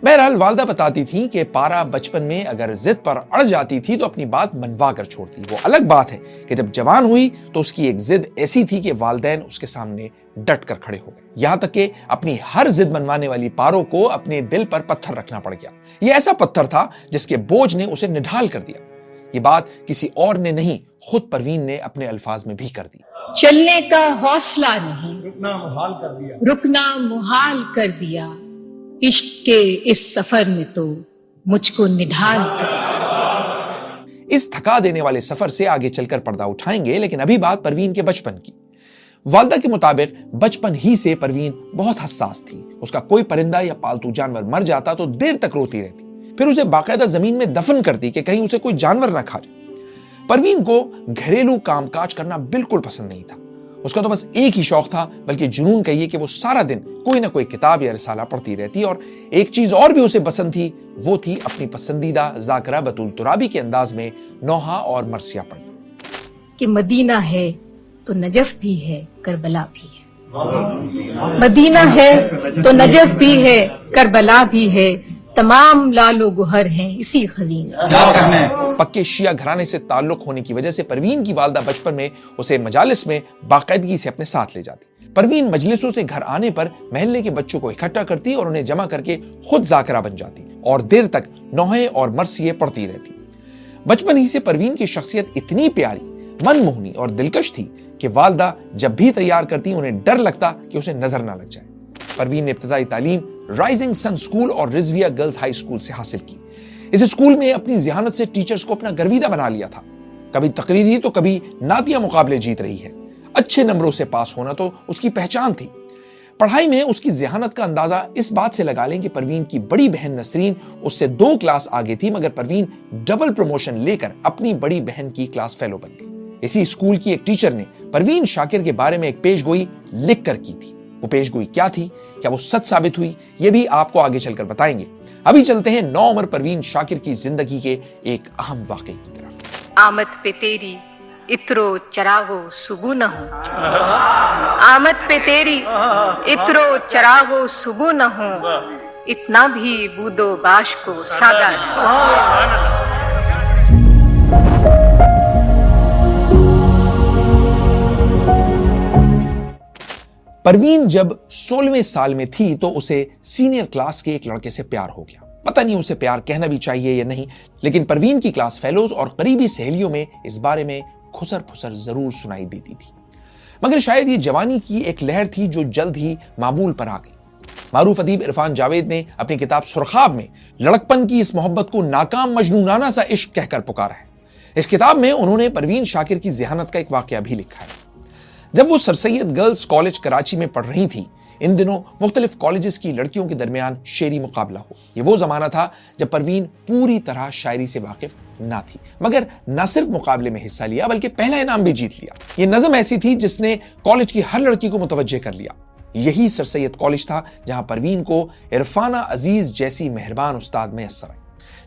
بہرحال والدہ بتاتی تھی کہ پارا بچپن میں اگر ضد پر اڑ جاتی تھی تو اپنی بات منوا کر چھوڑتی. وہ الگ بات ہے کہ جب جوان ہوئی تو اس کی ایک ضد ایسی تھی کہ والدین اس کے سامنے ڈٹ کر کھڑے ہو گئے. یہاں تک کہ اپنی ہر ضد منوانے والی پارو کو اپنے دل پر پتھر رکھنا پڑ گیا. یہ ایسا پتھر تھا جس کے بوجھ نے اسے نڈھال کر دیا. یہ بات کسی اور نے نہیں، خود پروین نے اپنے الفاظ میں بھی کر دی. چلنے کا حوصلہ نہیں، رکنا محال کر دیا. رکنا محال کر دیا. عشق کے اس سفر میں تو مجھ کو نڈھال کر دیا. اس تھکا دینے والے سفر سے آگے چل کر پردہ اٹھائیں گے، لیکن ابھی بات پروین کے بچپن کی. والدہ کے مطابق بچپن ہی سے پروین بہت حساس تھی. اس کا کوئی پرندہ یا پالتو جانور مر جاتا تو دیر تک روتی رہتی، پھر اسے باقاعدہ زمین میں دفن کرتی کہ کہیں اسے کوئی جانور نہ کھا جائے. پروین کو گھریلو کام کاج کرنا بالکل پسند نہیں تھا. اس کا تو بس ایک ہی شوق تھا، بلکہ جنون کہیے کہ وہ سارا دن کوئی نہ کوئی کتاب یا رسالہ پڑھتی رہتی. اور ایک چیز اور بھی اسے پسند تھی، وہ تھی اپنی پسندیدہ ذاکرہ بطول ترابی کے انداز میں نوحہ اور مرثیہ پڑھنا. کہ مدینہ ہے تو نجف بھی ہے، کربلا بھی ہے. مدینہ ہے تو نجف بھی ہے، کربلا بھی ہے. تمام لال و گوہر ہیں اسی خزینے. پکے شیعہ گھرانے سے تعلق ہونے کی وجہ سے پروین کی والدہ بچپن میں اسے مجالس میں باقاعدگی سے اپنے ساتھ لے جاتی. پروین مجلسوں سے گھر آنے پر محلے کے بچوں کو اکٹھا کرتی اور انہیں جمع کر کے خود ذاکرہ بن جاتی اور دیر تک نوحے اور مرثیے پڑھتی رہتی. بچپن ہی سے پروین کی شخصیت اتنی پیاری، من موہنی اور دلکش تھی کہ والدہ جب بھی تیار کرتی انہیں ڈر لگتا کہ اسے نظر نہ لگ جائے. پروین نے ابتدائی تعلیم رائزنگ سن سکول اور رضویہ گرلز ہائی سکول سے حاصل کی. اس سکول میں اپنی ذہانت سے ٹیچرز کو اپنا گرویدہ بنا لیا تھا. کبھی تقریری تو کبھی نعتیہ مقابلے جیت رہی ہے. اچھے نمبروں سے پاس ہونا تو اس کی پہچان تھی. پڑھائی میں اس کی ذہانت کا اندازہ اس بات سے لگا لیں کہ پروین کی بڑی بہن نسرین اس سے 2 کلاس آگے تھی، مگر پروین ڈبل پروموشن لے کر اپنی بڑی بہن کی کلاس فیلو بن گئی. اسی اسکول کی ایک ٹیچر نے پروین شاکر کے بارے میں ایک پیش گوئی لکھ کر کی تھی. وہ پیش گوئی کیا تھی، کیا وہ سچ ثابت ہوئی، یہ بھی آپ کو آگے چل کر بتائیں گے. ابھی چلتے ہیں نوعمر پروین شاکر کی زندگی کے ایک اہم واقعے کی طرف. آمد پہ تیری اترو چراغو صبح نہ ہو. آمد پہ تیری اترو چراغو صبح نہ ہو. اتنا بھی بود و باش کو سادہ رہو. پروین جب 16ویں سال میں تھی تو اسے سینئر کلاس کے ایک لڑکے سے پیار ہو گیا. پتہ نہیں اسے پیار کہنا بھی چاہیے یا نہیں، لیکن پروین کی کلاس فیلوز اور قریبی سہیلیوں میں اس بارے میں کھسر پھسر ضرور سنائی دیتی تھی. مگر شاید یہ جوانی کی ایک لہر تھی جو جلد ہی معمول پر آ گئی. معروف ادیب عرفان جاوید نے اپنی کتاب سرخاب میں لڑکپن کی اس محبت کو ناکام مجنونانہ سا عشق کہہ کر پکارا ہے. اس کتاب میں انہوں نے پروین شاکر کی ذہانت کا ایک واقعہ بھی لکھا ہے. جب وہ سر سید گرلز کالج کراچی میں پڑھ رہی تھی، ان دنوں مختلف کالجز کی لڑکیوں کے درمیان شعری مقابلہ ہو. یہ وہ زمانہ تھا جب پروین پوری طرح شاعری سے واقف نہ تھی، مگر نہ صرف مقابلے میں حصہ لیا بلکہ پہلا انعام بھی جیت لیا. یہ نظم ایسی تھی جس نے کالج کی ہر لڑکی کو متوجہ کر لیا. یہی سر سید کالج تھا جہاں پروین کو عرفانہ عزیز جیسی مہربان استاد میسر آئے،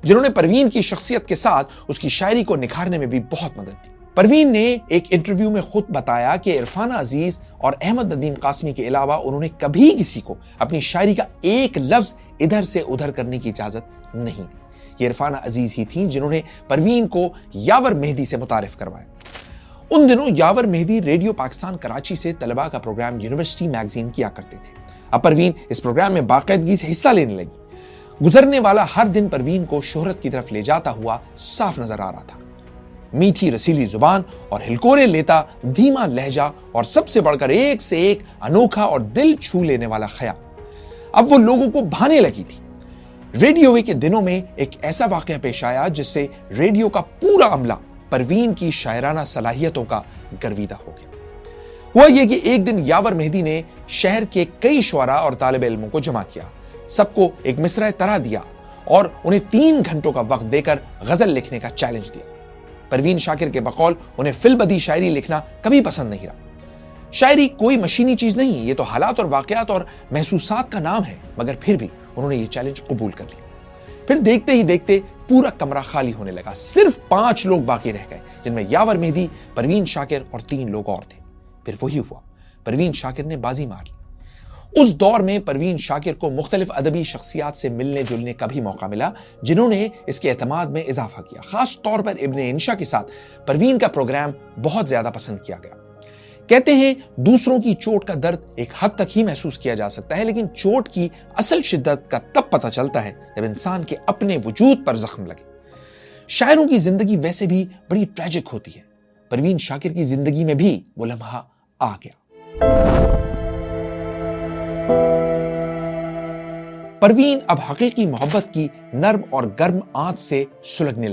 جنہوں نے پروین کی شخصیت کے ساتھ اس کی شاعری کو نکھارنے میں بھی بہت مدد دی. پروین نے ایک انٹرویو میں خود بتایا کہ عرفانہ عزیز اور احمد ندیم قاسمی کے علاوہ انہوں نے کبھی کسی کو اپنی شاعری کا ایک لفظ ادھر سے ادھر کرنے کی اجازت نہیں دی. یہ عرفانہ عزیز ہی تھیں جنہوں نے پروین کو یاور مہدی سے متعارف کروایا. ان دنوں یاور مہدی ریڈیو پاکستان کراچی سے طلباء کا پروگرام یونیورسٹی میگزین کیا کرتے تھے. اب پروین اس پروگرام میں باقاعدگی سے حصہ لینے لگی. گزرنے والا ہر دن پروین کو شہرت کی طرف لے جاتا ہوا صاف نظر آ رہا تھا. میٹھی رسیلی زبان اور ہلکورے لیتا دھیما لہجہ اور سب سے بڑھ کر ایک سے ایک انوکھا اور دل چھو لینے والا خیال، اب وہ لوگوں کو بھانے لگی تھی. ریڈیو کے دنوں میں ایک ایسا واقعہ پیش آیا جس سے ریڈیو کا پورا عملہ پروین کی شاعرانہ صلاحیتوں کا گرویدہ ہو گیا. ہوا یہ کہ ایک دن یاور مہدی نے شہر کے کئی شعراء اور طالب علموں کو جمع کیا، سب کو ایک مصرع طرح دیا اور انہیں 3 گھنٹوں کا وقت دے کر غزل لکھنے کا چیلنج دیا. پروین شاکر کے بقول انہیں فی البدی شاعری لکھنا کبھی پسند نہیں رہا. شاعری کوئی مشینی چیز نہیں، یہ تو حالات اور واقعات اور محسوسات کا نام ہے، مگر پھر بھی انہوں نے یہ چیلنج قبول کر لیا. پھر دیکھتے ہی دیکھتے پورا کمرہ خالی ہونے لگا. صرف 5 لوگ باقی رہ گئے، جن میں یاور مہدی، پروین شاکر اور 3 لوگ اور تھے. پھر وہی ہوا، پروین شاکر نے بازی مار لی. اس دور میں پروین شاکر کو مختلف ادبی شخصیات سے ملنے جلنے کا بھی موقع ملا جنہوں نے اس کے اعتماد میں اضافہ کیا. خاص طور پر ابن انشا کے ساتھ پروین کا پروگرام بہت زیادہ پسند کیا گیا. کہتے ہیں دوسروں کی چوٹ کا درد ایک حد تک ہی محسوس کیا جا سکتا ہے، لیکن چوٹ کی اصل شدت کا تب پتہ چلتا ہے جب انسان کے اپنے وجود پر زخم لگے. شاعروں کی زندگی ویسے بھی بڑی ٹریجک ہوتی ہے. پروین شاکر کی زندگی میں بھی وہ لمحہ آ گیا. پروین اب حقیقی محبت کی نرم اور گرم آنچ سے سلگنے لگی.